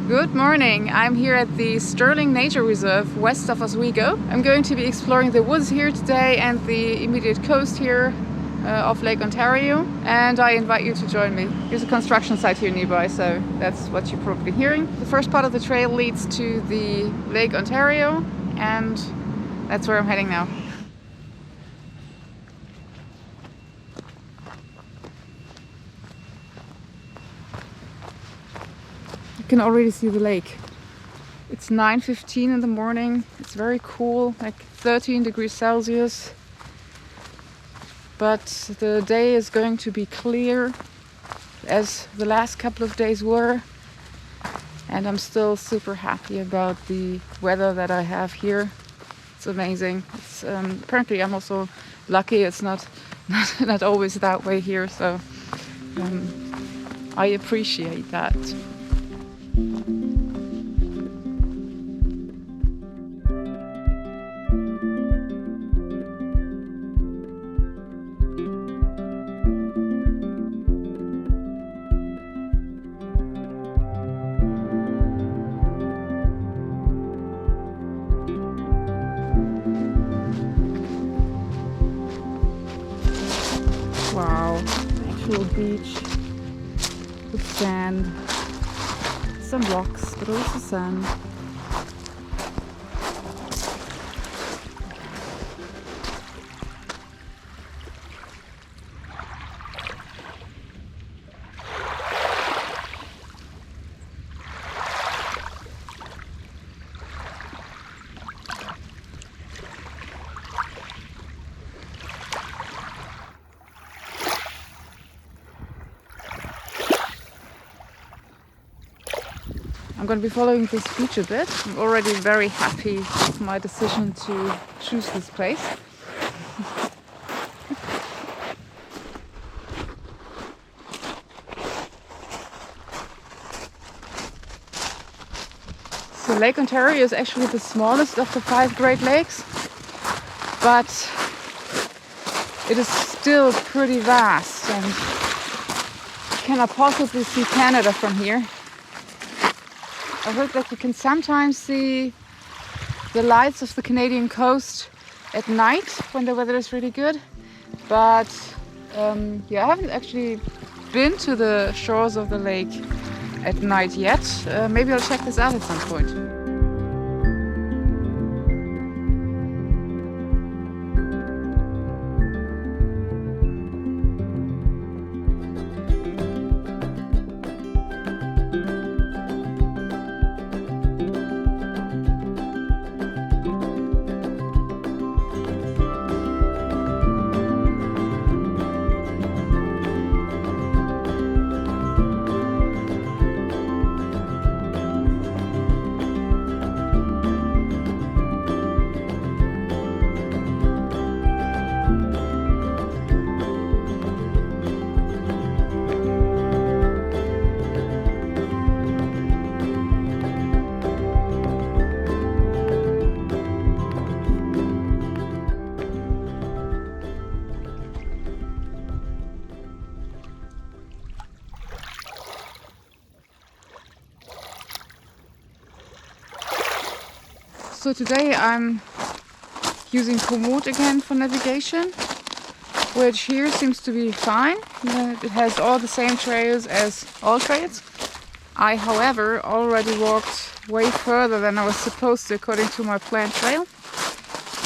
Good morning. I'm here at the Sterling Nature Reserve west of Oswego. I'm going to be exploring the woods here today and the immediate coast here of Lake Ontario, and I invite you to join me. There's a construction site here nearby, so that's what you're probably hearing. The first part of the trail leads to the Lake Ontario, and that's where I'm heading now. You can already see the lake. It's 9:15 in the morning. It's very cool, like 13 degrees Celsius. But the day is going to be clear, as the last couple of days were. And I'm still super happy about the weather that I have here. It's amazing. It's apparently I'm also lucky. It's not always that way here, so I appreciate that. Wow, actual beach with sand, some rocks, but also sand. I'm going to be following this beach a bit. I'm already very happy with my decision to choose this place. So Lake Ontario is actually the smallest of the 5 Great Lakes, but it is still pretty vast, and you cannot possibly see Canada from here. I heard that you can sometimes see the lights of the Canadian coast at night when the weather is really good. But yeah, I haven't actually been to the shores of the lake at night yet. Maybe I'll check this out at some point. So today I'm using Komoot again for navigation, which here seems to be fine. It has all the same trails as all trails. I, however, already walked way further than I was supposed to according to my planned trail.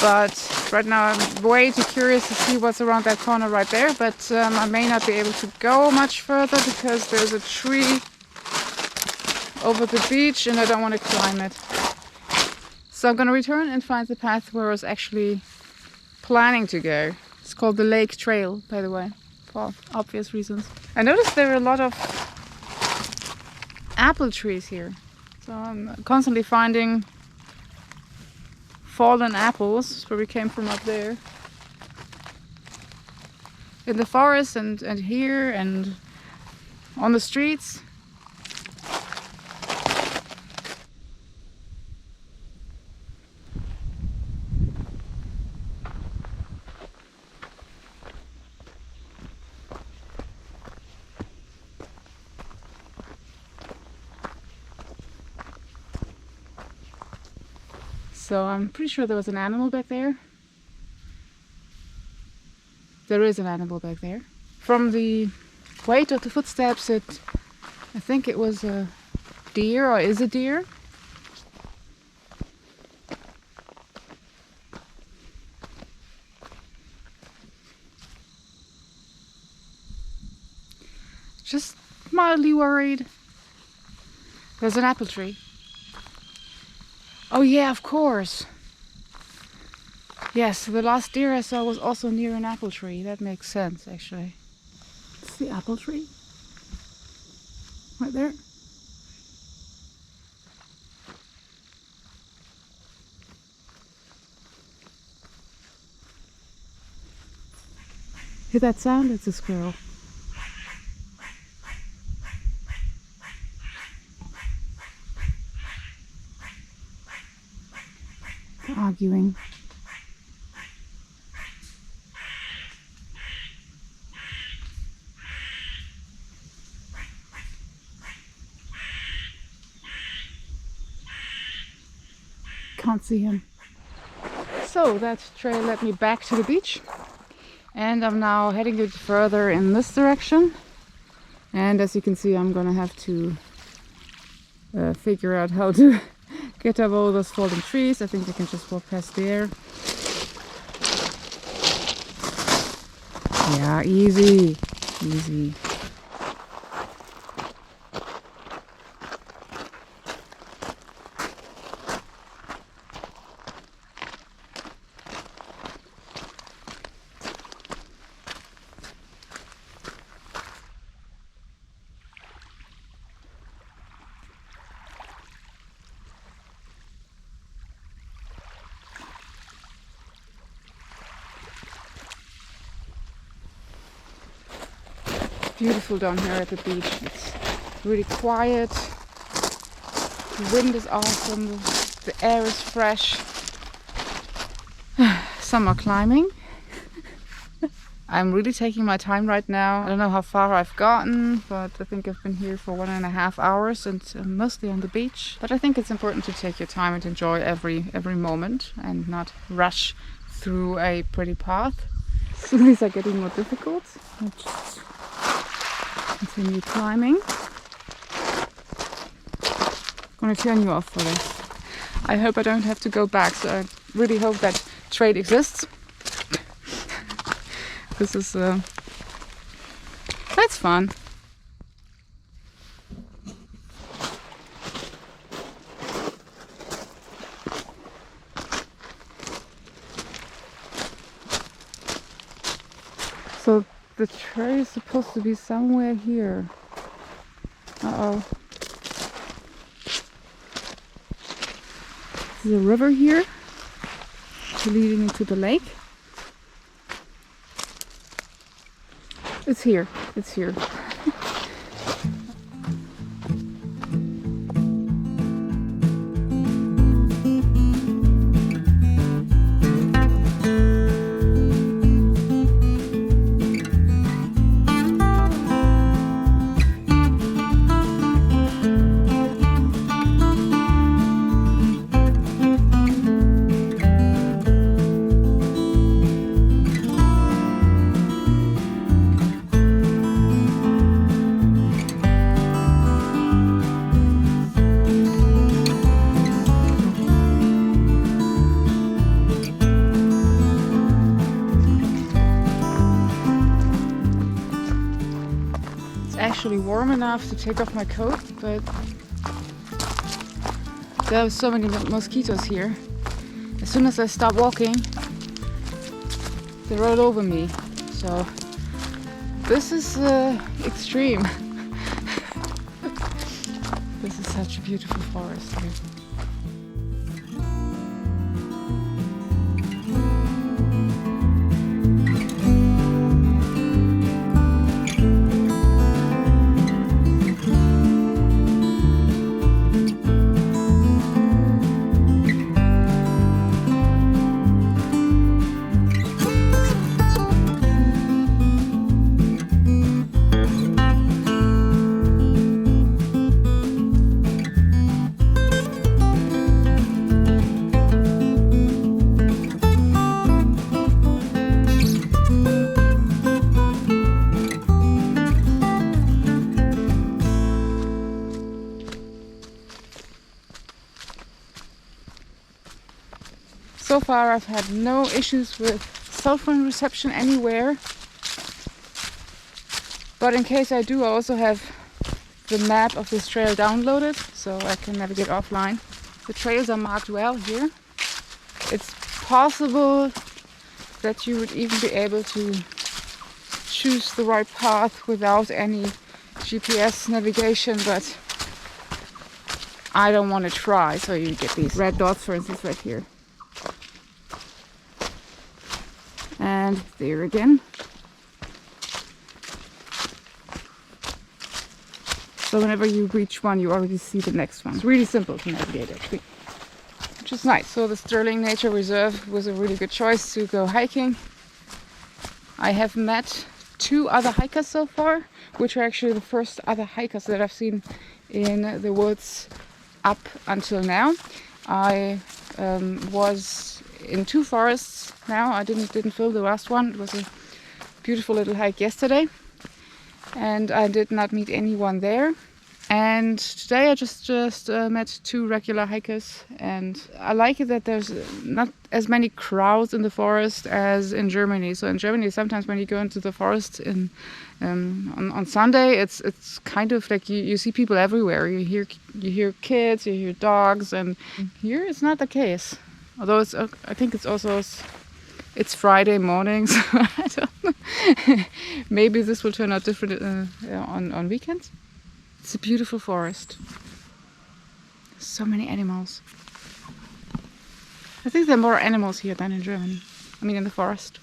But right now I'm way too curious to see what's around that corner right there. But I may not be able to go much further because there's a tree over the beach and I don't want to climb it. So I'm going to return and find the path where I was actually planning to go. It's called the Lake Trail, by the way, for obvious reasons. I noticed there are a lot of apple trees here. So I'm constantly finding fallen apples where we came from up there. In the forest and here and on the streets. So I'm pretty sure there was an animal back there. There is an animal back there. From the weight of the footsteps, I think it was a deer, or is a deer. Just mildly worried. There's an apple tree. Oh yeah, of course. Yes, the last deer I saw was also near an apple tree. That makes sense, actually. It's the apple tree. Right there. Hear that sound? It's a squirrel. They're arguing. Can't see him. So that trail led me back to the beach, and I'm now heading a bit further in this direction. And as you can see, I'm gonna have to figure out how to get up all those fallen trees. I think I can just walk past there. Yeah, easy, easy. Beautiful down here at the beach. It's really quiet. The wind is awesome. The air is fresh. Summer climbing. I'm really taking my time right now. I don't know how far I've gotten, but I think I've been here for 1.5 hours and mostly on the beach. But I think it's important to take your time and enjoy every moment and not rush through a pretty path. Soon these are getting more difficult. Just continue climbing. I'm gonna turn you off for this. I hope I don't have to go back, so I really hope that trail exists. This is that's fun. So the trail is supposed to be somewhere here. Uh-oh. There's a river here leading into the lake. It's here. It's here. Actually warm enough to take off my coat, but there are so many mosquitoes here. As soon as I stop walking, they roll over me. So this is extreme. This is such a beautiful forest here. So far I've had no issues with cell phone reception anywhere. But in case I do, I also have the map of this trail downloaded, so I can navigate offline. The trails are marked well here. It's possible that you would even be able to choose the right path without any GPS navigation, but I don't want to try. So you get these red dots, for instance, right here. And there again. So whenever you reach one, you already see the next one. It's really simple to navigate, actually, which is nice. So the Sterling Nature Reserve was a really good choice to go hiking. I have met 2 other hikers so far, which are actually the first other hikers that I've seen in the woods up until now. I was in 2 forests now. I didn't film the last one. It was a beautiful little hike yesterday, and I did not meet anyone there. And today I just met 2 regular hikers, and I like it that there's not as many crowds in the forest as in Germany. So in Germany, sometimes when you go into the forest on Sunday, it's kind of like you see people everywhere. You hear kids, you hear dogs, and here it's not the case. Although I think it's Friday morning, so I don't know. Maybe this will turn out different on weekends. It's a beautiful forest. So many animals. I think there are more animals here than in Germany. I mean, in the forest.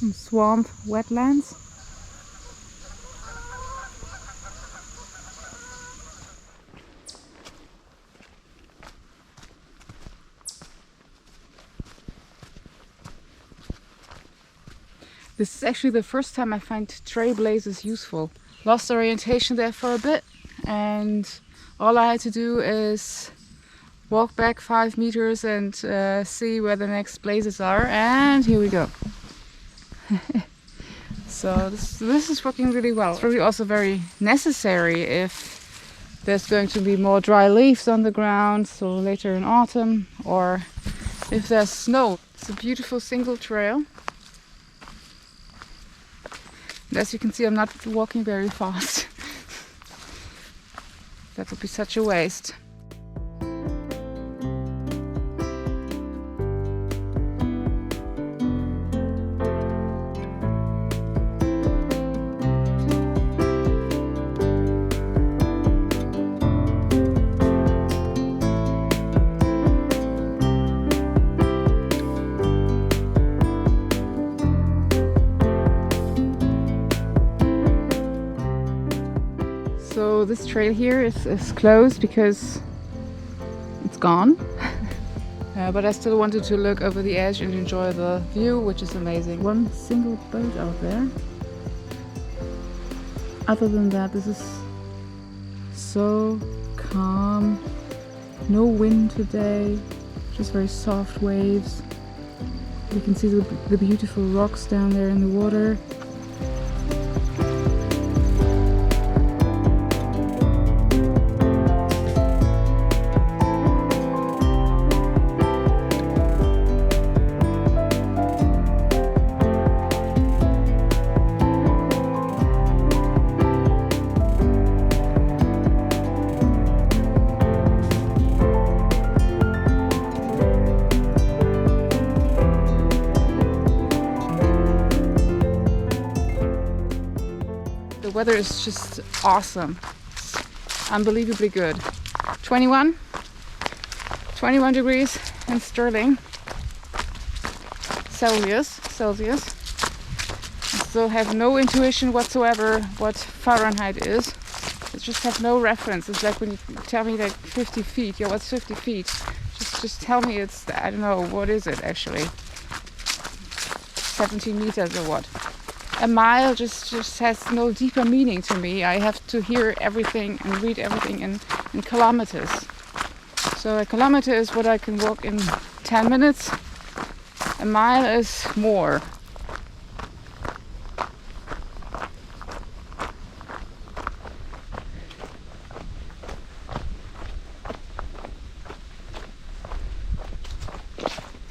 Some swamp wetlands. This is actually the first time I find trailblazers useful. Lost orientation there for a bit, and all I had to do is walk back 5 meters and see where the next blazes are, and here we go. So this is working really well. It's really also very necessary if there's going to be more dry leaves on the ground, so later in autumn, or if there's snow. It's a beautiful single trail. And as you can see, I'm not walking very fast. That would be such a waste. So this trail here is closed because it's gone. But I still wanted to look over the edge and enjoy the view, which is amazing. One single boat out there. Other than that, this is so calm. No wind today, just very soft waves. You can see the beautiful rocks down there in the water. The weather is just awesome. It's unbelievably good. 21 degrees in Sterling Celsius. I still have no intuition whatsoever what Fahrenheit is. I just have no reference. It's like when you tell me like 50 feet. Yeah, what's 50 feet? Just tell me it's, I don't know, what is it actually? 17 meters or what? A mile just has no deeper meaning to me. I have to hear everything and read everything in kilometers. So a kilometer is what I can walk in 10 minutes. A mile is more.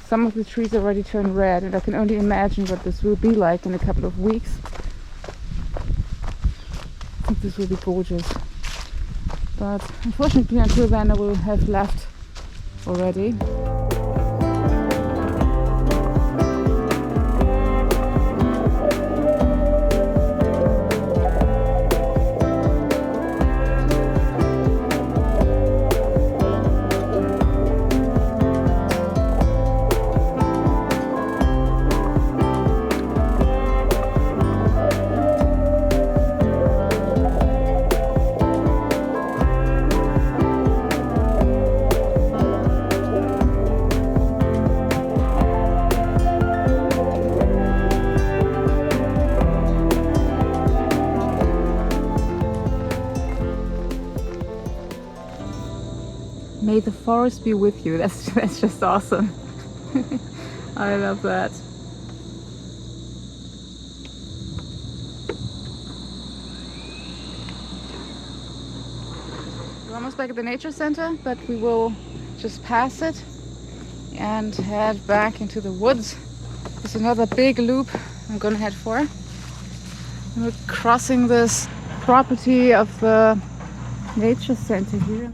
Some of the trees already turned red, and I can only imagine what this will be like in a couple of weeks. I think this will be gorgeous. But unfortunately until then I will have left already. May the forest be with you. That's just awesome. I love that. We're almost back at the nature center, but we will just pass it and head back into the woods. There's another big loop I'm gonna head for. And we're crossing this property of the nature center here.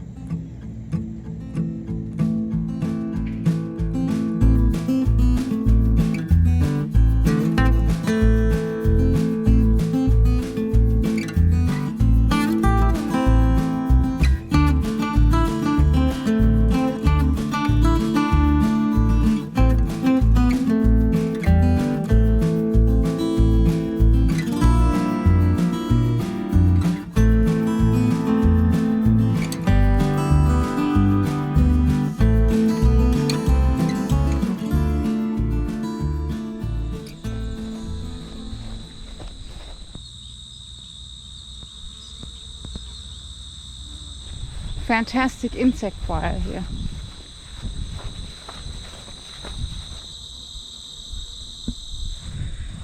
Fantastic insect choir here.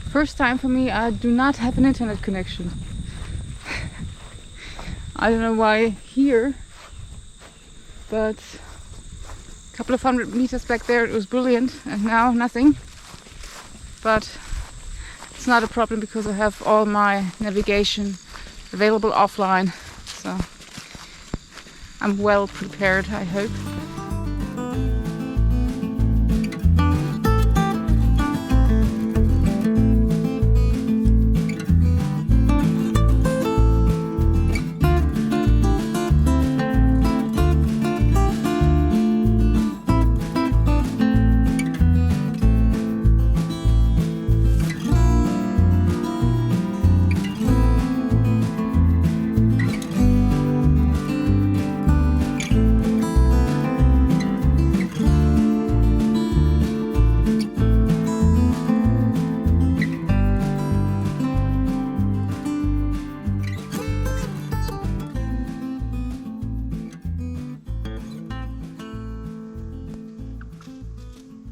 First time for me, I do not have an internet connection. I don't know why here, but a couple of 100 meters back there it was brilliant, and now nothing. But it's not a problem because I have all my navigation available offline, so I'm well prepared, I hope.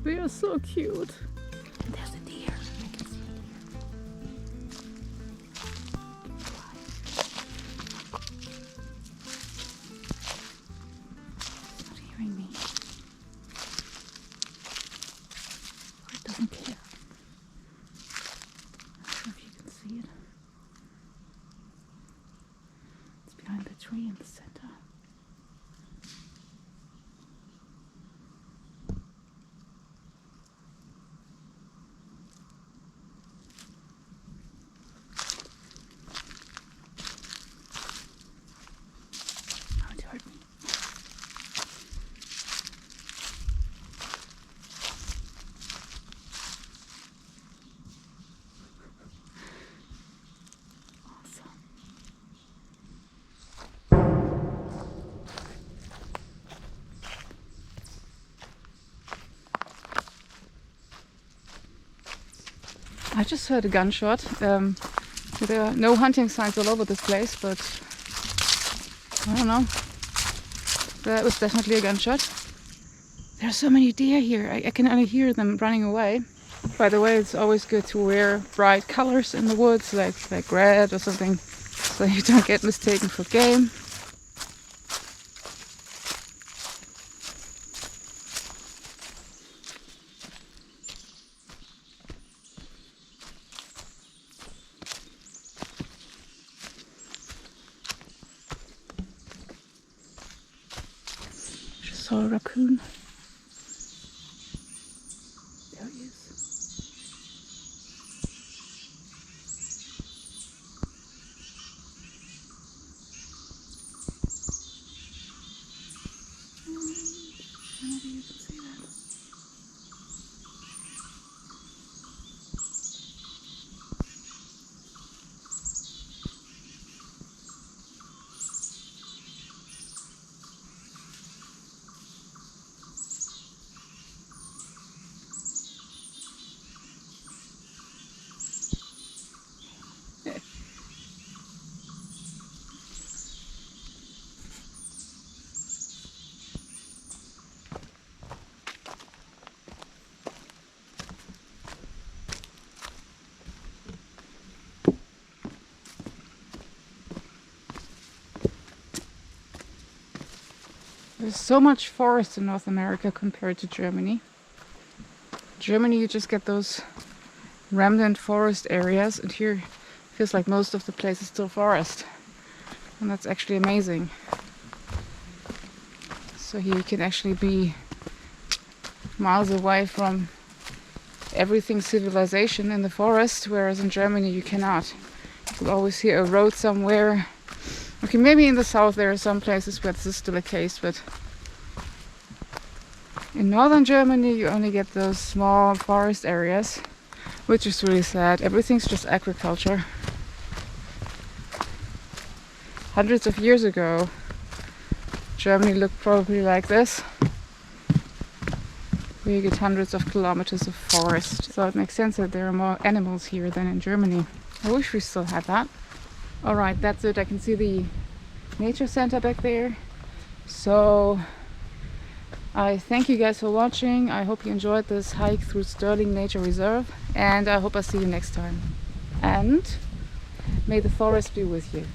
They are so cute. There's a deer. I can see It's not hearing me. Or it doesn't care. I don't know if you can see it. It's behind the tree in the center. I just heard a gunshot. There are no hunting signs all over this place, but I don't know. That was definitely a gunshot. There's so many deer here. I can only hear them running away. By the way, it's always good to wear bright colors in the woods, like red or something, so you don't get mistaken for game. Just saw a raccoon. There he is. Maybe you can see that. There's so much forest in North America compared to Germany. Germany, you just get those remnant forest areas, and here it feels like most of the place is still forest, and that's actually amazing. So here you can actually be miles away from everything civilization in the forest, whereas in Germany you cannot. You'll always hear a road somewhere. Okay, maybe in the south there are some places where this is still the case, but in northern Germany you only get those small forest areas, which is really sad. Everything's just agriculture. Hundreds of years ago, Germany looked probably like this. We get hundreds of kilometers of forest, so it makes sense that there are more animals here than in Germany. I wish we still had that. Alright, that's it. I can see the nature center back there. So I thank you guys for watching. I hope you enjoyed this hike through Sterling Nature Reserve, and I hope I see you next time. And may the forest be with you.